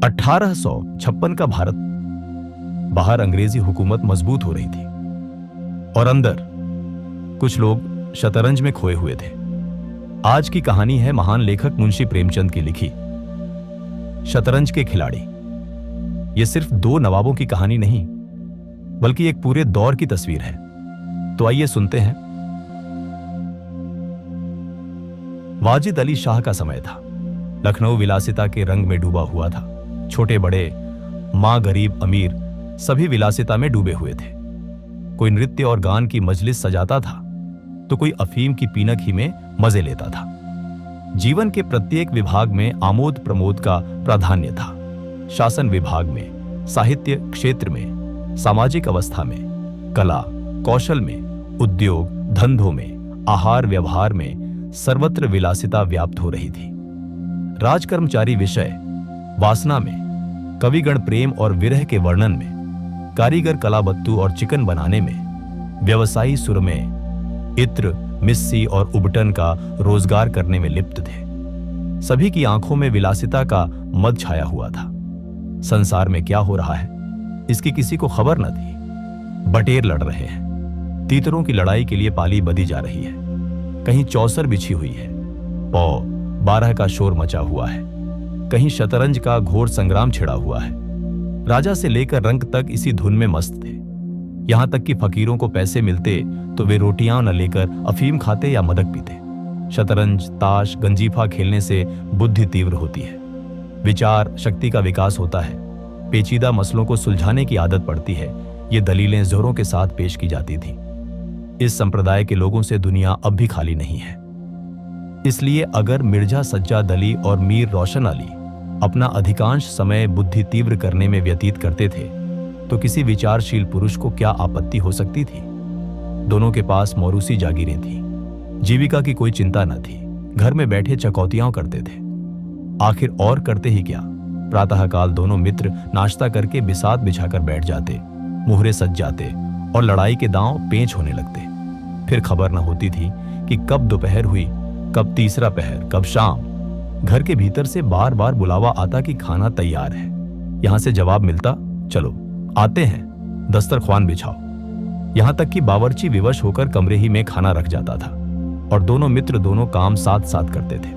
1856 का भारत। बाहर अंग्रेजी हुकूमत मजबूत हो रही थी और अंदर कुछ लोग शतरंज में खोए हुए थे। आज की कहानी है महान लेखक मुंशी प्रेमचंद की लिखी शतरंज के खिलाड़ी। यह सिर्फ दो नवाबों की कहानी नहीं बल्कि एक पूरे दौर की तस्वीर है। तो आइए सुनते हैं। वाजिद अली शाह का समय था। लखनऊ विलासिता के रंग में डूबा हुआ था। छोटे बड़े, मां गरीब अमीर, सभी विलासिता में डूबे हुए थे। कोई नृत्य और गान की मजलिस सजाता था तो कोई अफीम की पीनक ही में मजे लेता था। जीवन के प्रत्येक विभाग में आमोद प्रमोद का प्राधान्य था। शासन विभाग में, साहित्य क्षेत्र में, सामाजिक अवस्था में, कला कौशल में, उद्योग धंधों में, आहार व्यवहार में सर्वत्र विलासिता व्याप्त हो रही थी। राजकर्मचारी विषय वासना में, कविगण प्रेम और विरह के वर्णन में, कारीगर कलाबत्तू और चिकन बनाने में, व्यवसायी सुरमे इत्र मिस्सी और उबटन का रोजगार करने में लिप्त थे। सभी की आंखों में विलासिता का मद छाया हुआ था। संसार में क्या हो रहा है इसकी किसी को खबर न थी। बटेर लड़ रहे हैं, तीतरों की लड़ाई के लिए पाली बधी जा रही है। कहीं चौसर बिछी हुई है, पौ 12 का शोर मचा हुआ है। कहीं शतरंज का घोर संग्राम छिड़ा हुआ है। राजा से लेकर रंक तक इसी धुन में मस्त थे। यहां तक कि फकीरों को पैसे मिलते तो वे रोटियां न लेकर अफीम खाते या मदक पीते। शतरंज, ताश, गंजीफा खेलने से बुद्धि तीव्र होती है, विचार शक्ति का विकास होता है, पेचीदा मसलों को सुलझाने की आदत पड़ती है। ये दलीलें जोरों के साथ पेश की जाती थीं। इस संप्रदाय के लोगों से दुनिया अब भी खाली नहीं है। इसलिए अगर मिर्जा सज्जाद अली और मीर रोशन अली अपना अधिकांश समय बुद्धि तीव्र करने में व्यतीत करते थे तो किसी विचारशील पुरुष को क्या आपत्ति हो सकती थी। दोनों के पास मौरूसी जागीरें थीं। जीविका की कोई चिंता न थी। घर में बैठे चकौतियां करते थे। आखिर और करते ही क्या। प्रातःकाल दोनों मित्र नाश्ता करके बिसात बिछाकर बैठ जाते, मुहरे सज जाते और लड़ाई के दांव पेंच होने लगते। फिर खबर न होती थी कि कब दोपहर हुई, कब तीसरा पहर, कब शाम। घर के भीतर से बार बार बुलावा आता कि खाना तैयार है। यहां से जवाब मिलता, चलो आते हैं, दस्तरख्वान बिछाओ। यहां तक कि बावर्ची विवश होकर कमरे ही में खाना रख जाता था और दोनों मित्र दोनों काम साथ साथ करते थे।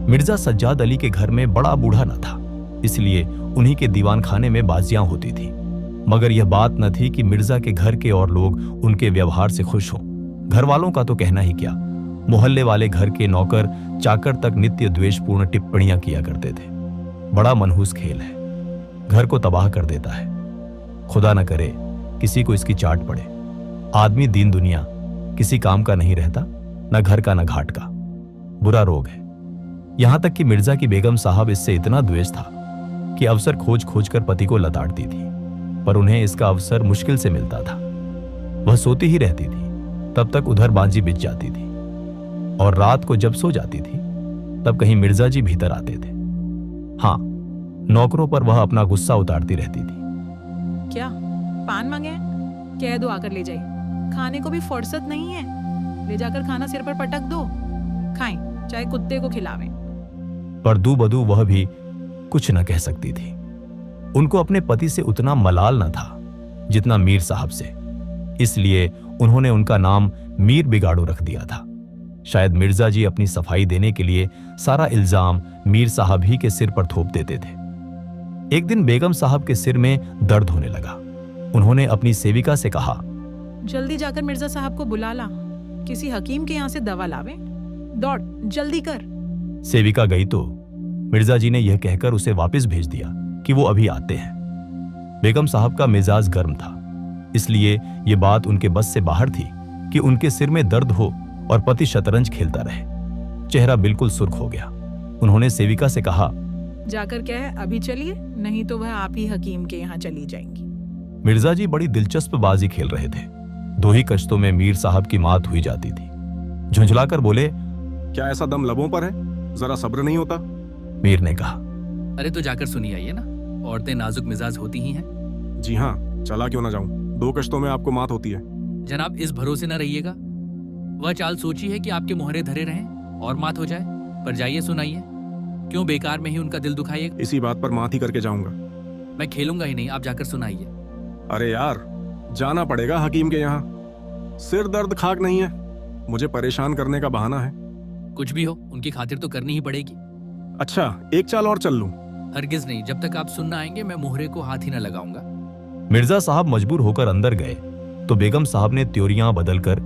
मिर्जा सज्जाद अली के घर में बड़ा बूढ़ा न था, इसलिए उन्हीं के दीवान खाने में बाजियां होती थी। मगर यह बात न थी कि मिर्जा के घर के और लोग उनके व्यवहार से खुश हों। घर वालों का तो कहना ही क्या, मोहल्ले वाले घर के नौकर चाकर तक नित्य द्वेषपूर्ण टिप्पणियां किया करते थे। बड़ा मनहूस खेल है, घर को तबाह कर देता है। खुदा न करे किसी को इसकी चाट पड़े। आदमी दीन दुनिया किसी काम का नहीं रहता, न घर का न घाट का। बुरा रोग है। यहां तक कि मिर्जा की बेगम साहब इससे इतना द्वेष था कि अवसर खोज खोज कर पति को लताड़ती थी, पर उन्हें इसका अवसर मुश्किल से मिलता था। वह सोती ही रहती थी, तब तक उधर बांजी बिछ जाती थी और रात को जब सो जाती थी तब कहीं मिर्जा जी भीतर आते थे। हाँ, नौकरों पर वह अपना गुस्सा उतारती रहती थी। क्या पान मांगे? कह दो आकर ले जाए। खाने को भी फुर्सत नहीं है, ले जाकर खाना सिर पर पटक दो, खाएं चाहे कुत्ते को खिलावें। पर दू बदू वह भी कुछ न कह सकती थी। उनको अपने पति से उतना मलाल न था जितना मीर साहब से, इसलिए उन्होंने उनका नाम मीर बिगाड़ू रख दिया था। शायद मिर्जा जी अपनी सफाई देने के लिए सारा इल्जाम मीर साहब ही के सिर पर थोप देते थे। एक दिन बेगम साहब के सिर में दर्द होने लगा। उन्होंने अपनी सेविका से कहा, जल्दी जाकर मिर्जा साहब को बुला ला, किसी हकीम के यहाँ से दवा लावे, दौड़ जल्दी कर। सेविका गई तो मिर्जा जी ने यह कहकर उसे वापस भेज दिया कि वो अभी आते हैं। बेगम साहब का मिजाज गर्म था, इसलिए यह बात उनके बस से बाहर थी कि उनके सिर में दर्द हो और पति शतरंज खेलता रहे। चेहरा बिल्कुल सुर्ख हो गया। उन्होंने सेविका से कहा, जाकर कह अभी चलिए, नहीं तो वह आप ही हकीम के यहाँ चली जाएंगी। मिर्जा जी बड़ी दिलचस्प बाजी खेल रहे थे। 2 ही कश्तों में मीर साहब की मात हुई जाती थी। झुंझलाकर बोले, क्या ऐसा दम लबों पर है? जरा सब्र नहीं होता? मीर ने कहा, अरे तो जाकर सुनी आइए ना, औरतें नाजुक मिजाज होती ही हैं। जी हाँ, चला क्यों ना जाऊं। 2 कश्तों में आपको मात होती है। जनाब इस भरोसे न रहिएगा, वह चाल सोची है कि आपके मोहरे धरे रहें और मात हो जाए। पर जाइए सुनाइए। क्यों बेकार में ही उनका दिल दुखाइएगा? इसी बात पर मात ही करके जाऊंगा। मैं खेलूंगा ही नहीं, आप जाकर सुनाइए। अरे यार, जाना पड़ेगा हकीम के यहाँ। सिर दर्द खाक नहीं है, मुझे परेशान करने का बहाना है। कुछ भी हो, उनकी खातिर तो करनी ही पड़ेगी। अच्छा, एक चाल और चल लूं? हरगिज नहीं, जब तक आप सुनना आएंगे मैं मोहरे को हाथ ही न लगाऊंगा। मिर्जा साहब मजबूर होकर अंदर गए तो बेगम साहब ने त्योरियां बदलकर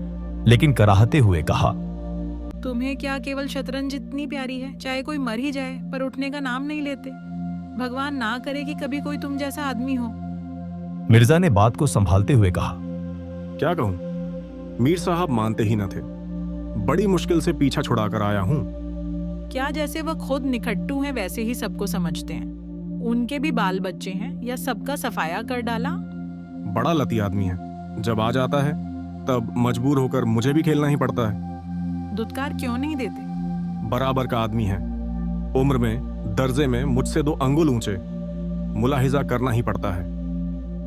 लेकिन कराहते हुए कहा, तुम्हें क्या केवल शतरंज इतनी प्यारी है? चाहे कोई मर ही जाए पर उठने का नाम नहीं लेते। भगवान ना करे कि कभी कोई तुम जैसा आदमी हो। मिर्जा ने बात को संभालते हुए कहा, क्या कहूं, मीर साहब मानते ही न थे। बड़ी मुश्किल से पीछा छुड़ाकर आया हूं। क्या जैसे वह खुद निखट्टू हैं वैसे ही सबको समझते हैं? उनके भी बाल बच्चे हैं या सबका सफाया कर डाला? बड़ा लती आदमी है, जब आ जाता है तब मजबूर होकर मुझे भी खेलना ही पड़ता है। दुत्कार क्यों नहीं देते? बराबर का आदमी है, उम्र में दर्जे में मुझसे 2 अंगुल ऊंचे, मुलाहिजा करना ही पड़ता है।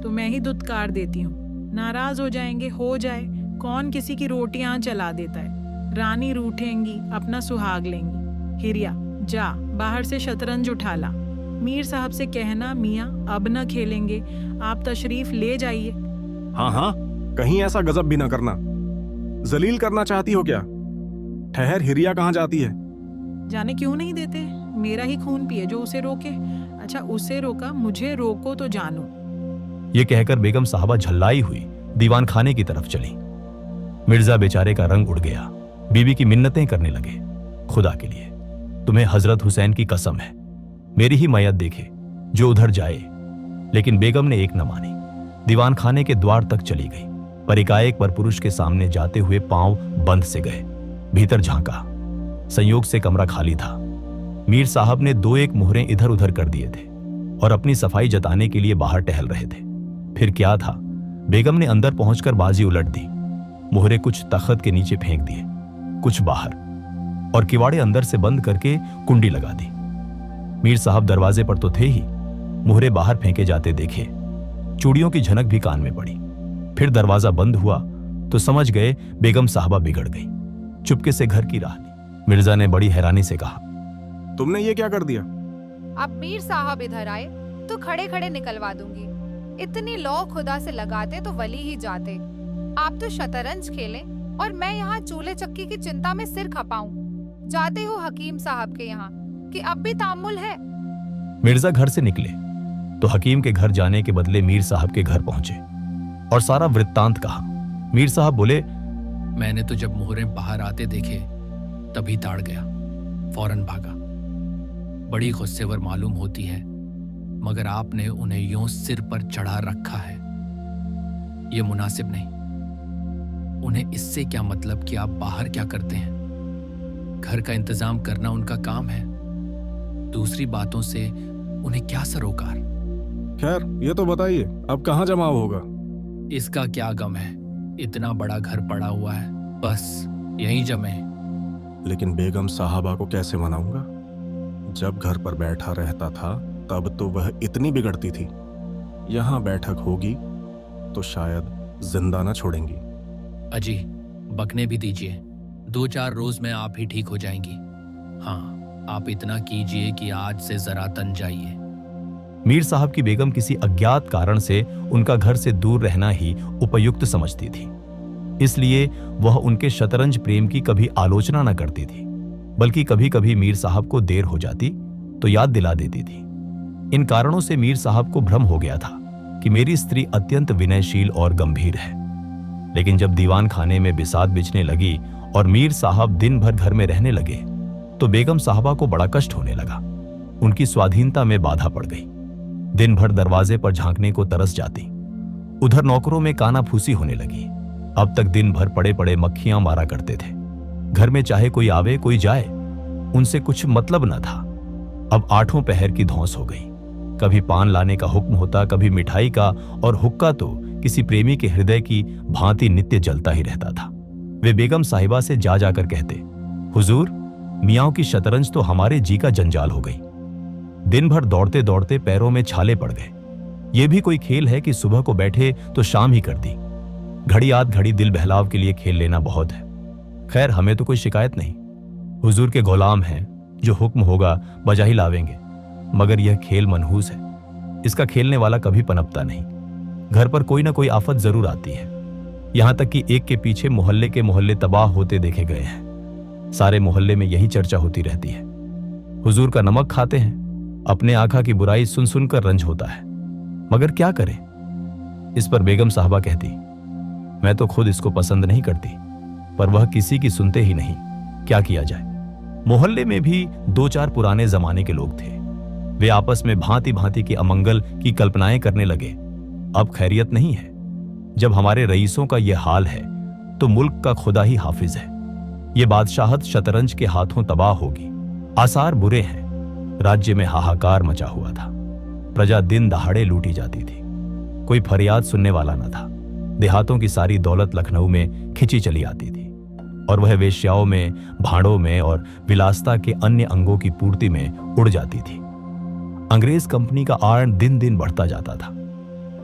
तो मैं ही दुत्कार देती हूँ। नाराज हो जाएंगे, हो जाए, कौन किसी की रोटियां चला देता है। रानी रूठेंगी, अपना सुहाग लेंगी। हिरिया, जा बाहर से शतरंज उठा ला। मीर साहब से कहना मियाँ अब न खेलेंगे, आप तशरीफ ले जाइए। हाँ हाँ, कहीं ऐसा गजब भी ना करना। जलील करना चाहती हो क्या? ठहर, हिरिया कहाँ जाती है? जाने क्यों नहीं देते? मेरा ही खून पिए जो उसे रोके। अच्छा, उसे रोका, मुझे रोको तो जानो। ये कहकर बेगम साहबा झल्लाई हुई दीवान खाने की तरफ चली। मिर्जा बेचारे का रंग उड़ गया। बीबी की मिन्नतें करने लगे, खुदा के लिए तुम्हें हजरत हुसैन की कसम है, मेरी ही मैयत देखे जो उधर जाए। लेकिन बेगम ने एक न मानी, दीवान खाने के द्वार तक चली गई, पर एकाएक पर पुरुष के सामने जाते हुए पांव बंद से गए। भीतर झांका, संयोग से कमरा खाली था। मीर साहब ने 2-1 मोहरें इधर उधर कर दिए थे और अपनी सफाई जताने के लिए बाहर टहल रहे थे। फिर क्या था, बेगम ने अंदर पहुंचकर बाजी उलट दी। मोहरे कुछ तख्त के नीचे फेंक दिए, कुछ बाहर, और किवाड़े अंदर से बंद करके कुंडी लगा दी। मीर साहब दरवाजे पर तो थे ही, मोहरे बाहर फेंके जाते देखे। चूड़ियों की झनक भी कान में पड़ी। फिर दरवाजा बंद हुआ तो समझ गए बेगम साहबा बिगड़ गई। चुपके से घर की राह ली। मिर्जा ने बड़ी हैरानी से कहा, तुमने ये क्या कर दिया? अब मीर साहब इधर आए तो खड़े खड़े निकलवा दूंगी। इतनी लौ खुदा से लगाते तो वली ही जाते। आप तो शतरंज खेलें और मैं यहाँ चूल्हे चक्की की चिंता में सिर खपाऊं। जाते हो हकीम साहब के यहाँ कि अब भी तामुल है? मिर्जा घर से निकले तो हकीम के घर जाने के बदले मीर साहब के घर पहुंचे और सारा वृत्तांत कहा। मीर साहब बोले, मैंने तो जब मोहरें बाहर आते देखे तभी ताड़ गया, फौरन भागा। बड़ी गुस्सेवर मालूम होती है, मगर आपने उन्हें यूं सिर पर चढ़ा रखा है, ये मुनासिब नहीं। उन्हें इससे क्या मतलब कि आप बाहर क्या करते हैं? घर का इंतजाम करना उनका काम है। दूसरी बातों से उन्हें क्या सरोकार? खैर, ये तो बताइए, अब कहाँ जमाव होगा? इसका क्या गम है, इतना बड़ा घर पड़ा हुआ है, बस यहीं जमे। लेकिन बेगम साहबा को कैसे मनाऊंगा? जब घर पर बैठा रहता था तब तो वह इतनी बिगड़ती थी। यहाँ बैठक होगी तो शायद जिंदा न छोड़ेंगी। अजी, बकने भी दीजिए, 2-4 रोज में आप ही ठीक हो जाएंगी। हाँ, आप इतना कीजिए कि आज से जरा तन जाइए। मीर साहब की बेगम किसी अज्ञात कारण से उनका घर से दूर रहना ही उपयुक्त समझती थी, इसलिए वह उनके शतरंज प्रेम की कभी आलोचना न करती थी, बल्कि कभी कभी मीर साहब को देर हो जाती तो याद दिला देती थी। इन कारणों से मीर साहब को भ्रम हो गया था कि मेरी स्त्री अत्यंत विनयशील और गंभीर है। लेकिन जब दीवान खाने में बिसात बिछने लगी और मीर साहब दिन भर घर में रहने लगे तो बेगम साहबा को बड़ा कष्ट होने लगा। उनकी स्वाधीनता में बाधा पड़ गई। दिन भर दरवाजे पर झांकने को तरस जाती। उधर नौकरों में कानाफूसी होने लगी। अब तक दिन भर पड़े पड़े मक्खियां मारा करते थे। घर में चाहे कोई आवे कोई जाए, उनसे कुछ मतलब न था। अब 8वें पहर की धौंस हो गई। कभी पान लाने का हुक्म होता, कभी मिठाई का, और हुक्का तो किसी प्रेमी के हृदय की भांति नित्य जलता ही रहता था। वे बेगम साहिबा से जा जाकर कहते, हुजूर, मियाँ की शतरंज तो हमारे जी का जंजाल हो गई। दिन भर दौड़ते दौड़ते पैरों में छाले पड़ गए। ये भी कोई खेल है कि सुबह को बैठे तो शाम ही कर दी। घड़ी आध घड़ी दिल बहलाव के लिए खेल लेना बहुत है। खैर, हमें तो कोई शिकायत नहीं। हुजूर के गुलाम हैं, जो हुक्म होगा बजा ही लावेंगे। मगर यह खेल मनहूस है, इसका खेलने वाला कभी पनपता नहीं। घर पर कोई ना कोई आफत जरूर आती है। यहां तक कि एक के पीछे मोहल्ले के मोहल्ले तबाह होते देखे गए हैं। सारे मोहल्ले में यही चर्चा होती रहती है। हुजूर का नमक खाते हैं, अपने आका की बुराई सुन सुनकर रंज होता है, मगर क्या करें। इस पर बेगम साहबा कहती, मैं तो खुद इसको पसंद नहीं करती, पर वह किसी की सुनते ही नहीं, क्या किया जाए। मोहल्ले में भी 2-4 पुराने जमाने के लोग थे। वे आपस में भांति भांति के अमंगल की कल्पनाएं करने लगे। अब खैरियत नहीं है। जब हमारे रईसों का यह हाल है तो मुल्क का खुदा ही हाफिज है। ये बादशाहत शतरंज के हाथों तबाह होगी। आसार बुरे हैं। राज्य में हाहाकार मचा हुआ था। प्रजा दिन दहाड़े लूटी जाती थी। कोई फरियाद सुनने वाला न था। देहातों की सारी दौलत लखनऊ में खिंची चली आती थी और वह वेश्याओं में, भाड़ों में और विलासिता के अन्य अंगों की पूर्ति में उड़ जाती थी। अंग्रेज कंपनी का आर्ण दिन दिन बढ़ता जाता था।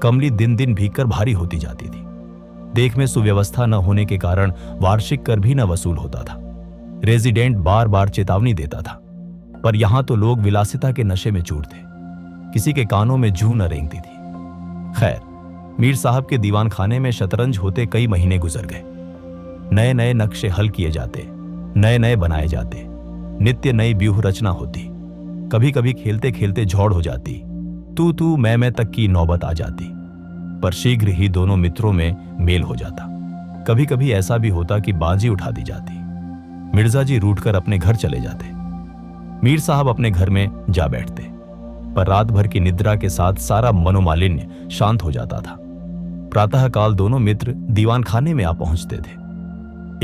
कमली दिन दिन भीकर भारी होती जाती थी। देख में सुव्यवस्था न होने के कारण वार्षिक कर भी न वसूल होता था। रेजिडेंट बार बार चेतावनी देता था, पर यहां तो लोग विलासिता के नशे में चूर थे। किसी के कानों में जूं न रेंगती थी। खैर, मीर साहब के दीवान खाने में शतरंज होते कई महीने गुजर गए। नए नए नक्शे हल किए जाते, नए नए बनाए जाते, नित्य नई व्यूह रचना होती। कभी कभी खेलते खेलते झौड़ हो जाती, तू मैं तक की नौबत आ जाती, पर शीघ्र ही दोनों मित्रों में मेल हो जाता। कभी कभी ऐसा भी होता कि बाजी उठा दी जाती। मिर्जा जी रूठकर अपने घर चले जाते। मीर साहब अपने घर में जा बैठते, पर रात भर की निद्रा के साथ सारा मनोमालिन्य शांत हो जाता था। प्रातःकाल दोनों मित्र दीवान खाने में आ पहुंचते थे।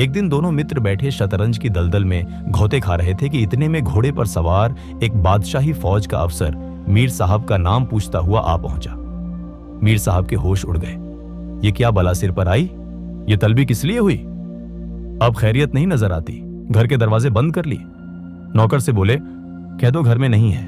एक दिन दोनों मित्र बैठे शतरंज की दलदल में घोते खा रहे थे कि इतने में घोड़े पर सवार एक बादशाही फौज का अफसर मीर साहब का नाम पूछता हुआ आ पहुंचा। मीर साहब के होश उड़ गए। ये क्या बला सिर पर आई? ये तलबी किस लिए हुई? अब खैरियत नहीं नजर आती। घर के दरवाजे बंद कर लिए। नौकर से बोले, कह दो घर में नहीं है।